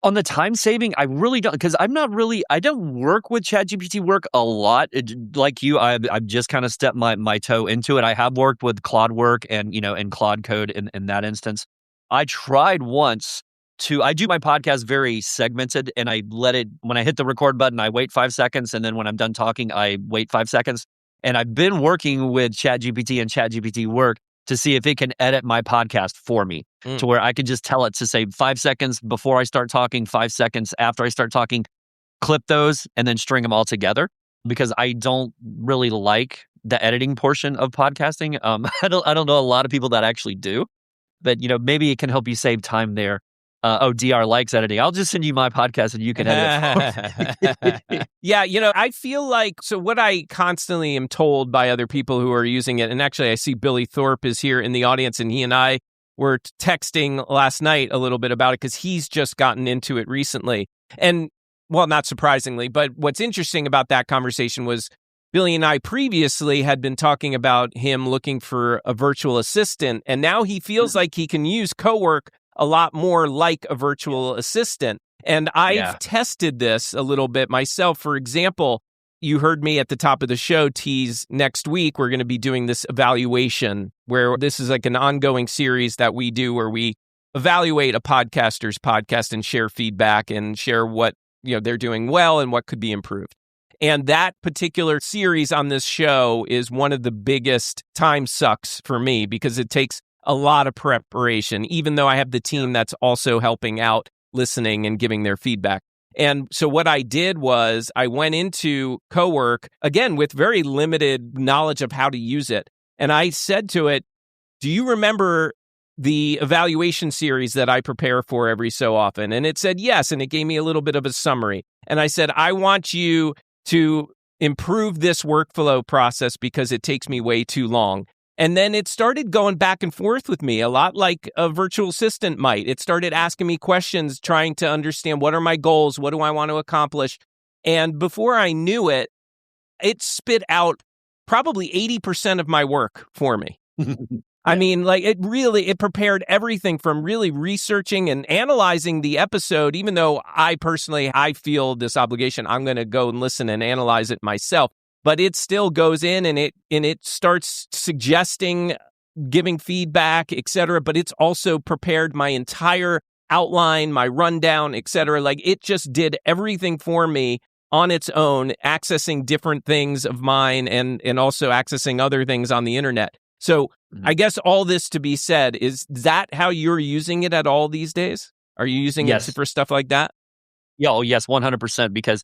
On the time saving, I really don't, because I don't work with ChatGPT Work a lot. Like you, I've just kind of stepped my toe into it. I have worked with Claude Work and Claude Code in that instance. I tried once I do my podcast very segmented, and I let it, when I hit the record button, I wait 5 seconds. And then when I'm done talking, I wait 5 seconds. And I've been working with ChatGPT and ChatGPT Work to see if it can edit my podcast for me to where I could just tell it to say 5 seconds before I start talking, 5 seconds after I start talking, clip those and then string them all together, because I don't really like the editing portion of podcasting. I don't know a lot of people that actually do, but maybe it can help you save time there. DR likes editing. I'll just send you my podcast and you can edit it for me. Yeah, I feel like, so what I constantly am told by other people who are using it, and actually I see Billy Thorpe is here in the audience, and he and I were texting last night a little bit about it because he's just gotten into it recently. And, well, not surprisingly, but what's interesting about that conversation was Billy and I previously had been talking about him looking for a virtual assistant, and now he feels like he can use Cowork a lot more like a virtual assistant. And I've tested this a little bit myself. For example, you heard me at the top of the show tease next week, we're going to be doing this evaluation, where this is like an ongoing series that we do where we evaluate a podcaster's podcast and share feedback and share what they're doing well and what could be improved. And that particular series on this show is one of the biggest time sucks for me, because it takes a lot of preparation, even though I have the team that's also helping out, listening and giving their feedback. And so what I did was I went into Cowork, again, with very limited knowledge of how to use it. And I said to it, do you remember the evaluation series that I prepare for every so often? And it said yes, and it gave me a little bit of a summary. And I said, I want you to improve this workflow process because it takes me way too long. And then it started going back and forth with me, a lot like a virtual assistant might. It started asking me questions, trying to understand, what are my goals? What do I want to accomplish? And before I knew it, it spit out probably 80% of my work for me. I mean, like, it prepared everything from really researching and analyzing the episode, even though I feel this obligation. I'm going to go and listen and analyze it myself. But it still goes in and it starts suggesting, giving feedback, etc. But it's also prepared my entire outline, my rundown, etc. Like, it just did everything for me on its own, accessing different things of mine and also accessing other things on the internet. So I guess all this to be said, is that how you're using it at all these days? Are you using it for stuff like that? Yeah, oh yes, 100%. Because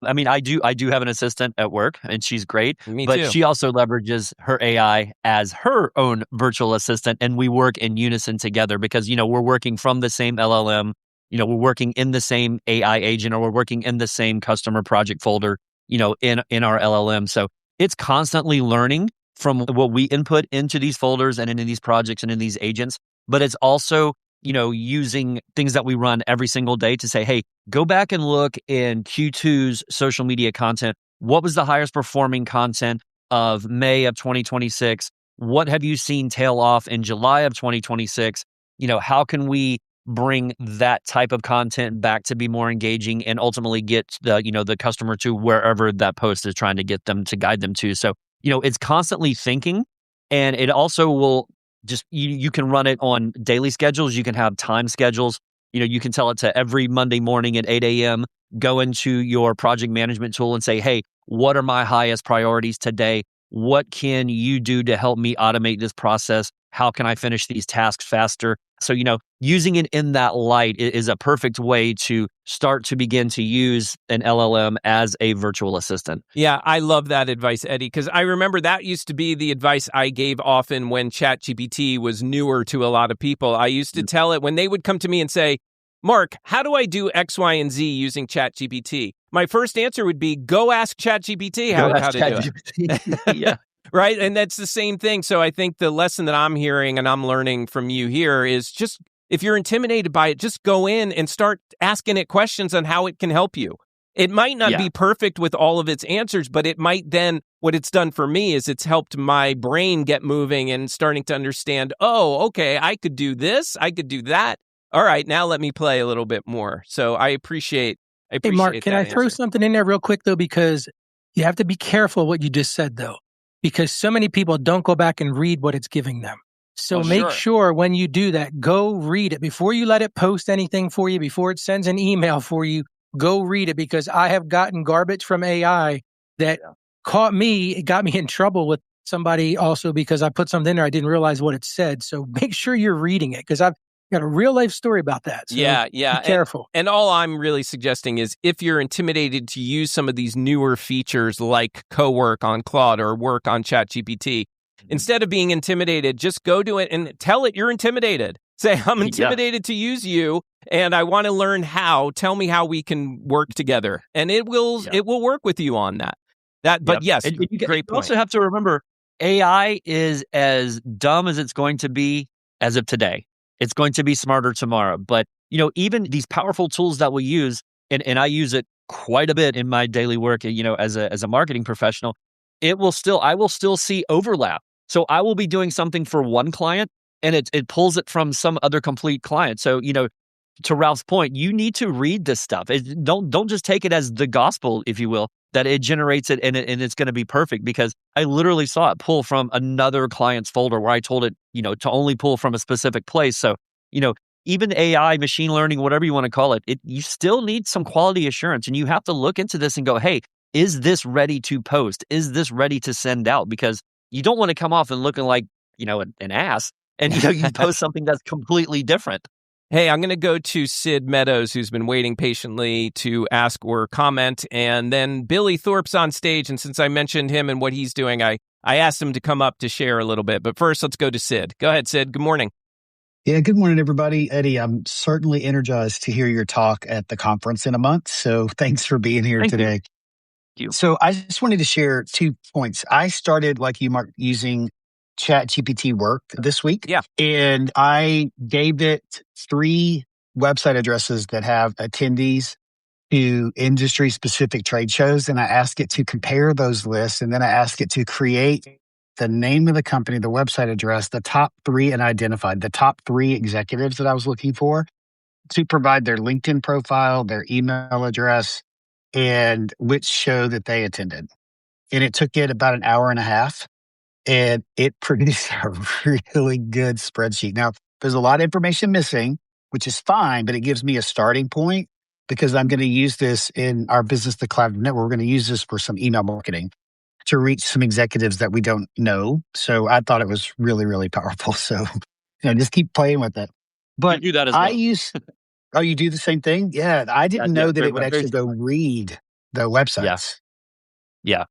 I mean, I do have an assistant at work, and she's great. Me but too. she also leverages her AI as her own virtual assistant, and we work in unison together because, we're working from the same LLM. We're working in the same AI agent, or we're working in the same customer project folder, in our LLM. So it's constantly learning from what we input into these folders and into these projects and in these agents. But it's also, using things that we run every single day to say, hey, go back and look in Q2's social media content. What was the highest performing content of May of 2026? What have you seen tail off in July of 2026? How can we bring that type of content back to be more engaging and ultimately get the customer to wherever that post is trying to get them, to guide them to? So, it's constantly thinking, and it also will just, you can run it on daily schedules. You can have time schedules. You can tell it to every Monday morning at 8 a.m., go into your project management tool and say, hey, what are my highest priorities today? What can you do to help me automate this process? How can I finish these tasks faster? So, using it in that light is a perfect way to start to begin to use an LLM as a virtual assistant. Yeah, I love that advice, Eddie, because I remember that used to be the advice I gave often when ChatGPT was newer to a lot of people. I used to tell it when they would come to me and say, Marc, how do I do X, Y, and Z using ChatGPT? My first answer would be, go ask ChatGPT how to do it. Yeah. Right. And that's the same thing. So I think the lesson that I'm hearing and I'm learning from you here is just, if you're intimidated by it, just go in and start asking it questions on how it can help you. It might not be perfect with all of its answers, but it might then, what it's done for me is it's helped my brain get moving and starting to understand, oh, okay, I could do this, I could do that. All right, now let me play a little bit more. So I appreciate Hey, Marc, can I throw something in there real quick, though? Because you have to be careful what you just said, though, because so many people don't go back and read what it's giving them. So make sure when you do that, go read it. Before you let it post anything for you, before it sends an email for you, go read it, because I have gotten garbage from AI that got me in trouble with somebody also because I put something in there, I didn't realize what it said. So make sure you're reading it, because I've got a real life story about that. So be careful. And all I'm really suggesting is if you're intimidated to use some of these newer features like co-work on Claude or work on ChatGPT, instead of being intimidated, just go to it and tell it you're intimidated. Say, I'm intimidated to use you and I want to learn how. Tell me how we can work together. And it will work with you on that. But yes, great point. You also have to remember, AI is as dumb as it's going to be as of today. It's going to be smarter tomorrow. But, even these powerful tools that we use, and I use it quite a bit in my daily work, as a marketing professional, I will still see overlap. So I will be doing something for one client and it pulls it from some other complete client. So, to Ralph's point, you need to read this stuff. Don't just take it as the gospel, if you will, that it generates it and it's going to be perfect, because I literally saw it pull from another client's folder where I told it, to only pull from a specific place. So, even AI, machine learning, whatever you want to call it, you still need some quality assurance, and you have to look into this and go, hey, is this ready to post? Is this ready to send out? Because you don't want to come off and looking like, an ass, and you post something that's completely different. Hey, I'm going to go to Sid Meadows, who's been waiting patiently to ask or comment. And then Billy Thorpe's on stage. And since I mentioned him and what he's doing, I asked him to come up to share a little bit. But first, let's go to Sid. Go ahead, Sid. Good morning. Yeah, good morning, everybody. Eddie, I'm certainly energized to hear your talk at the conference in a month. So thanks for being here today. Thank you. So I just wanted to share 2 points. I started, like you, Marc, using ChatGPT Work this week. Yeah. And I gave it 3 website addresses that have attendees to industry-specific trade shows. And I asked it to compare those lists. And then I asked it to create the name of the company, the website address, the top 3, and identified the top 3 executives that I was looking for, to provide their LinkedIn profile, their email address, and which show that they attended. And it took it about an hour and a half, and it produced a really good spreadsheet. Now, there's a lot of information missing, which is fine, but it gives me a starting point, because I'm going to use this in our business, the Cloud Network. We're going to use this for some email marketing to reach some executives that we don't know. So I thought it was really, really powerful. So, just keep playing with it. But you do that as well. you do the same thing? Yeah. I didn't know that it would actually go read the websites. Yeah.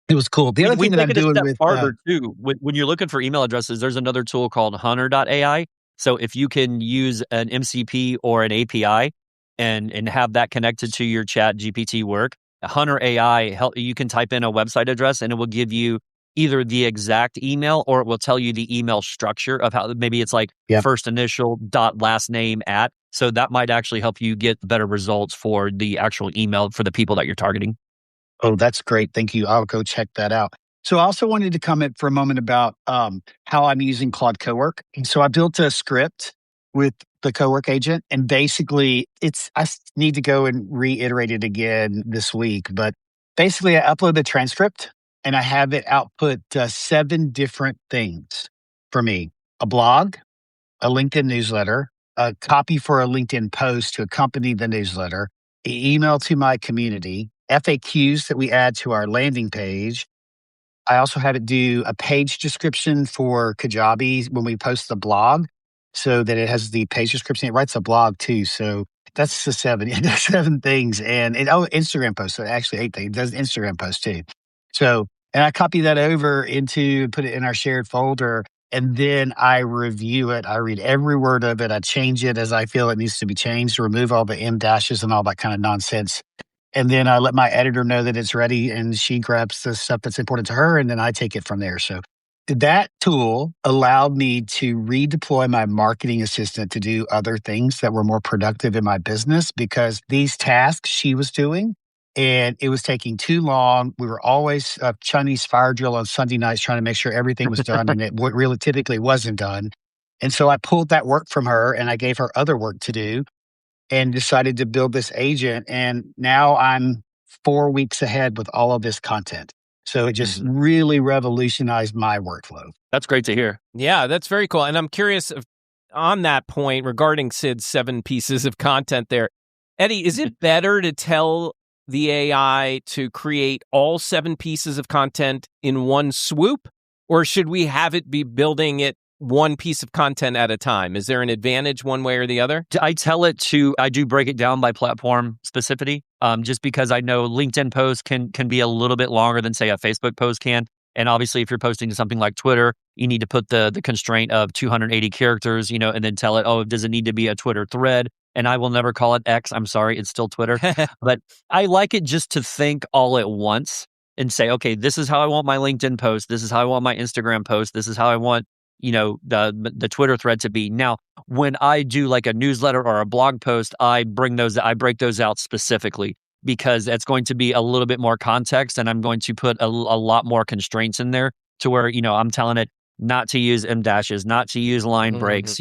It was cool. The other thing that I'm doing with farther too, when you're looking for email addresses, there's another tool called Hunter.ai. So if you can use an MCP or an API and have that connected to your Chat GPT work, Hunter AI, you can type in a website address and it will give you either the exact email or it will tell you the email structure of how maybe it's like first initial dot last name at. So that might actually help you get better results for the actual email for the people that you're targeting. Oh, that's great. Thank you. I'll go check that out. So I also wanted to comment for a moment about how I'm using Claude Cowork. And so I built a script with the Cowork agent, and basically I need to go and reiterate it again this week. But basically, I upload the transcript and I have it output 7 different things for me: a blog, a LinkedIn newsletter, a copy for a LinkedIn post to accompany the newsletter, an email to my community, FAQs that we add to our landing page. I also had it do a page description for Kajabi when we post the blog so that it has the page description. It writes a blog too. So that's the 7 things. And Instagram post. So actually 8 things. It does Instagram post too. So, and I copy that over put it in our shared folder. And then I review it. I read every word of it. I change it as I feel it needs to be changed, remove all the M dashes and all that kind of nonsense. And then I let my editor know that it's ready and she grabs the stuff that's important to her and then I take it from there. So that tool allowed me to redeploy my marketing assistant to do other things that were more productive in my business because these tasks she was doing, and it was taking too long. We were always Chinese fire drill on Sunday nights trying to make sure everything was done and it really typically wasn't done. And so I pulled that work from her and I gave her other work to do and decided to build this agent. And now I'm 4 weeks ahead with all of this content. So it just really revolutionized my workflow. That's great to hear. Yeah, that's very cool. And I'm curious on that point regarding Sid's 7 pieces of content there. Eddie, is it better to tell the AI to create all 7 pieces of content in one swoop? Or should we have it be building it one piece of content at a time? Is there an advantage one way or the other? I do break it down by platform specificity, just because I know LinkedIn posts can be a little bit longer than, say, a Facebook post can. And obviously, if you're posting to something like Twitter, you need to put the constraint of 280 characters, and then tell it, does it need to be a Twitter thread? And I will never call it X. I'm sorry, it's still Twitter. But I like it just to think all at once and say, okay, this is how I want my LinkedIn post. This is how I want my Instagram post. This is how I want the Twitter thread to be. Now, when I do like a newsletter or a blog post, I break those out specifically because that's going to be a little bit more context and I'm going to put a lot more constraints in there to where, I'm telling it not to use M dashes, not to use line breaks,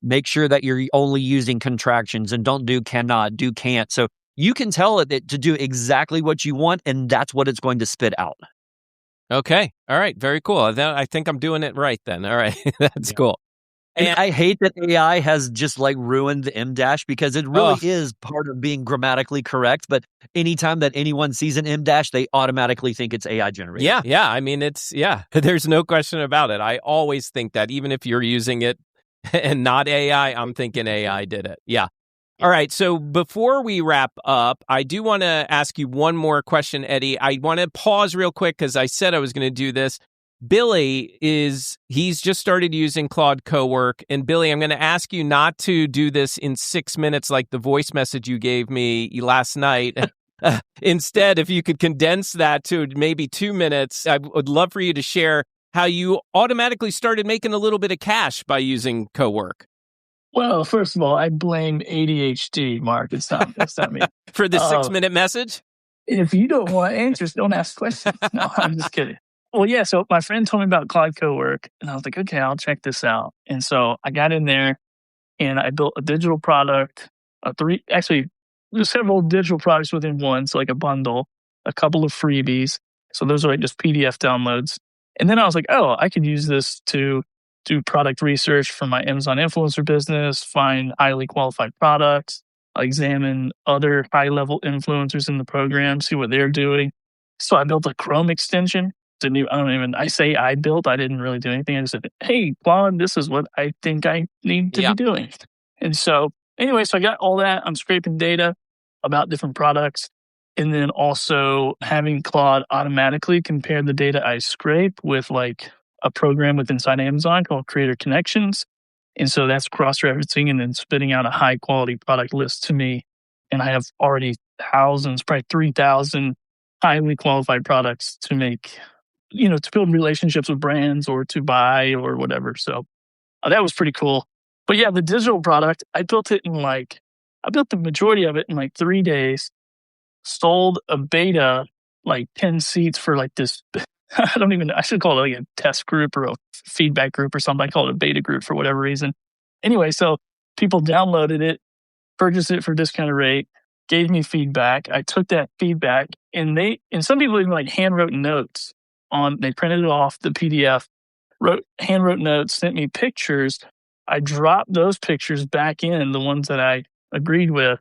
make sure that you're only using contractions and don't do cannot, do can't. So you can tell it to do exactly what you want and that's what it's going to spit out. Okay. All right. Very cool. I think I'm doing it right then. All right. That's cool. And I hate that AI has just like ruined the M dash because it really is part of being grammatically correct. But anytime that anyone sees an M dash, they automatically think it's AI generated. Yeah. I mean, there's no question about it. I always think that even if you're using it and not AI, I'm thinking AI did it. Yeah. All right. So before we wrap up, I do want to ask you one more question, Eddie. I want to pause real quick because I said I was going to do this. Billy he's just started using Claude Cowork. And Billy, I'm going to ask you not to do this in 6 minutes like the voice message you gave me last night. Instead, if you could condense that to maybe 2 minutes, I would love for you to share how you automatically started making a little bit of cash by using Cowork. Well, first of all, I blame ADHD, Mark. It's not me. For the 6-minute message? If you don't want answers, don't ask questions. No, I'm just kidding. Well, yeah, so my friend told me about Claude Cowork, and I was like, okay, I'll check this out. And so I got in there, and I built a digital product, there's several digital products within one, so like a bundle, a couple of freebies. So those are like just PDF downloads. And then I was like, I could use this to do product research for my Amazon influencer business, find highly qualified products, examine other high-level influencers in the program, see what they're doing. So I built a Chrome extension. I didn't really do anything. I just said, hey, Claude, this is what I think I need to be doing. And so anyway, so I got all that. I'm scraping data about different products. And then also having Claude automatically compare the data I scrape with like a program within inside Amazon called Creator Connections. And so that's cross-referencing and then spitting out a high-quality product list to me. And I have already thousands, probably 3,000 highly qualified products to make, to build relationships with brands or to buy or whatever. So that was pretty cool. But yeah, the digital product, I built the majority of it in like 3 days, sold a beta, like 10 seats for like this. I should call it like a test group or a feedback group or something. I call it a beta group for whatever reason. Anyway, so people downloaded it, purchased it for a discounted rate, gave me feedback. I took that feedback and some people even like handwrote notes they printed it off the PDF, handwrote notes, sent me pictures. I dropped those pictures back in, the ones that I agreed with,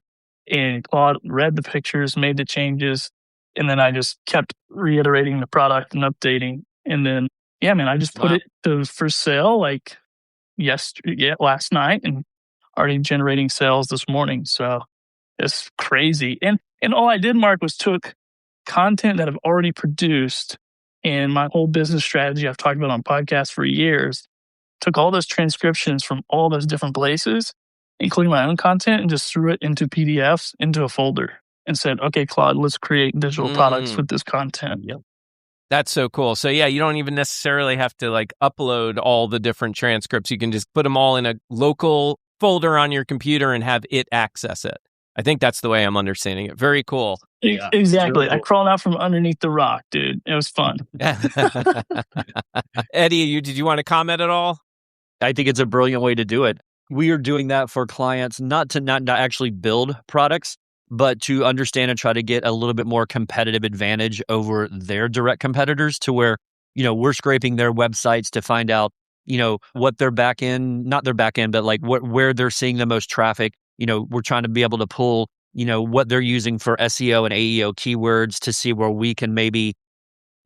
and Claude read the pictures, made the changes, and then I just kept reiterating the product and updating. And then, yeah, man, I just put it for sale like last night and already generating sales this morning. So it's crazy. And all I did, Marc, was took content that I've already produced and my whole business strategy I've talked about on podcasts for years, took all those transcriptions from all those different places, including my own content, and just threw it into PDFs into a folder and said, okay, Claude, let's create digital products with this content. Yep. That's so cool. So yeah, you don't even necessarily have to like upload all the different transcripts. You can just put them all in a local folder on your computer and have it access it. I think that's the way I'm understanding it. Very cool. Yeah, exactly. Really cool. I crawled out from underneath the rock, dude. It was fun. Eddie, did you want to comment at all? I think it's a brilliant way to do it. We are doing that for clients, not to actually build products, but to understand and try to get a little bit more competitive advantage over their direct competitors, to where, we're scraping their websites to find out, what their back end, not their back end, but like where they're seeing the most traffic. We're trying to be able to pull, what they're using for SEO and AEO keywords to see where we can maybe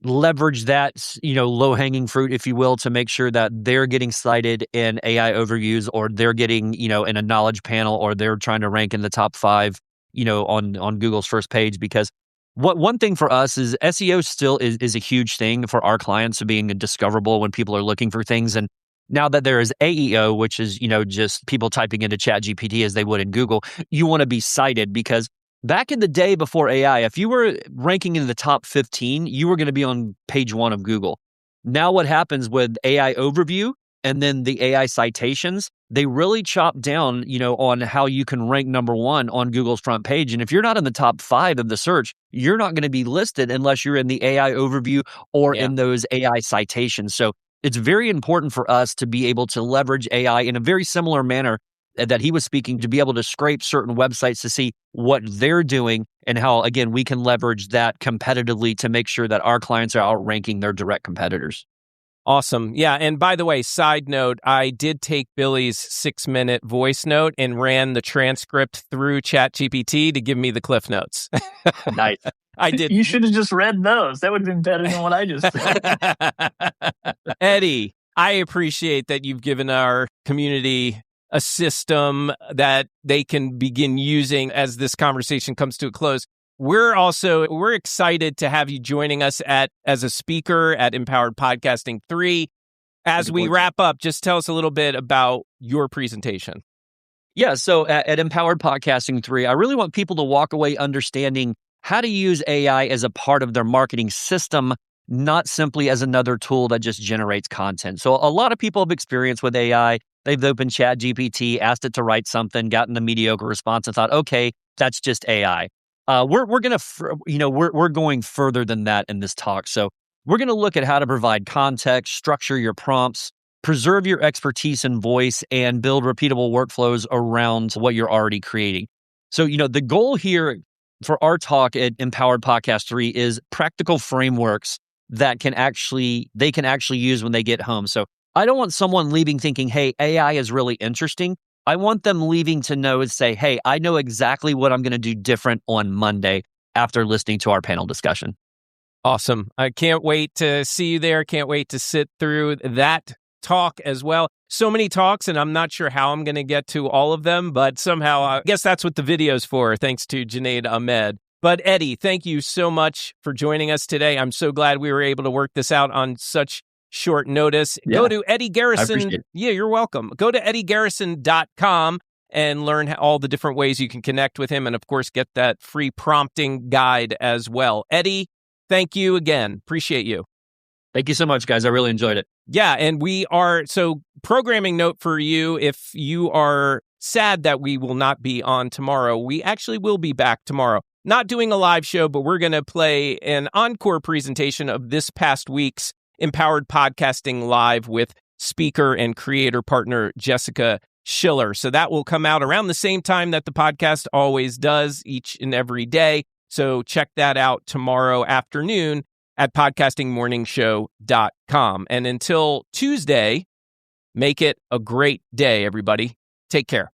leverage that, low-hanging fruit, if you will, to make sure that they're getting cited in AI overviews, or they're getting, in a knowledge panel, or they're trying to rank in the top 5, on Google's first page. Because one thing for us is SEO still is a huge thing for our clients, of being discoverable when people are looking for things. And now that there is AEO, which is, just people typing into ChatGPT as they would in Google, you want to be cited, because back in the day before AI, if you were ranking in the top 15, you were going to be on page 1 of Google. Now what happens with AI overview and then the AI citations, they really chop down, on how you can rank number 1 on Google's front page. And if you're not in the top 5 of the search, you're not going to be listed unless you're in the AI overview or in those AI citations. So it's very important for us to be able to leverage AI in a very similar manner that he was speaking, to be able to scrape certain websites to see what they're doing and how, again, we can leverage that competitively to make sure that our clients are outranking their direct competitors. Awesome. Yeah. And by the way, side note, I did take Billy's 6-minute voice note and ran the transcript through ChatGPT to give me the cliff notes. Nice. I did. You should have just read those. That would have been better than what I just said. Eddie, I appreciate that you've given our community a system that they can begin using as this conversation comes to a close. We're excited to have you joining us as a speaker at Empowered Podcasting 3. As we wrap up, just tell us a little bit about your presentation. Yeah, so at Empowered Podcasting 3, I really want people to walk away understanding how to use AI as a part of their marketing system, not simply as another tool that just generates content. So a lot of people have experience with AI. They've opened ChatGPT, asked it to write something, gotten a mediocre response, and thought, okay, that's just AI. We're going further than that in this talk. So we're going to look at how to provide context, structure your prompts, preserve your expertise and voice, and build repeatable workflows around what you're already creating. So, the goal here for our talk at Empowered Podcast 3 is practical frameworks that they can actually use when they get home. So I don't want someone leaving thinking, hey, AI is really interesting. I want them leaving to know and say, hey, I know exactly what I'm going to do different on Monday after listening to our panel discussion. Awesome. I can't wait to see you there. Can't wait to sit through that talk as well. So many talks, and I'm not sure how I'm going to get to all of them, but somehow I guess that's what the video's for, thanks to Junaid Ahmed. But Eddie, thank you so much for joining us today. I'm so glad we were able to work this out on such short notice. Yeah, go to Eddie Garrison. I appreciate it. Yeah, you're welcome. Go to eddiegarrison.com and learn all the different ways you can connect with him. And of course, get that free prompting guide as well. Eddie, thank you again. Appreciate you. Thank you so much, guys. I really enjoyed it. Yeah, and so programming note for you, if you are sad that we will not be on tomorrow, we actually will be back tomorrow. Not doing a live show, but we're going to play an encore presentation of this past week's Empowered Podcasting Live with speaker and creator partner Jessica Schiller. So that will come out around the same time that the podcast always does, each and every day. So check that out tomorrow afternoon at podcastingmorningshow.com. And until Tuesday, make it a great day, everybody. Take care.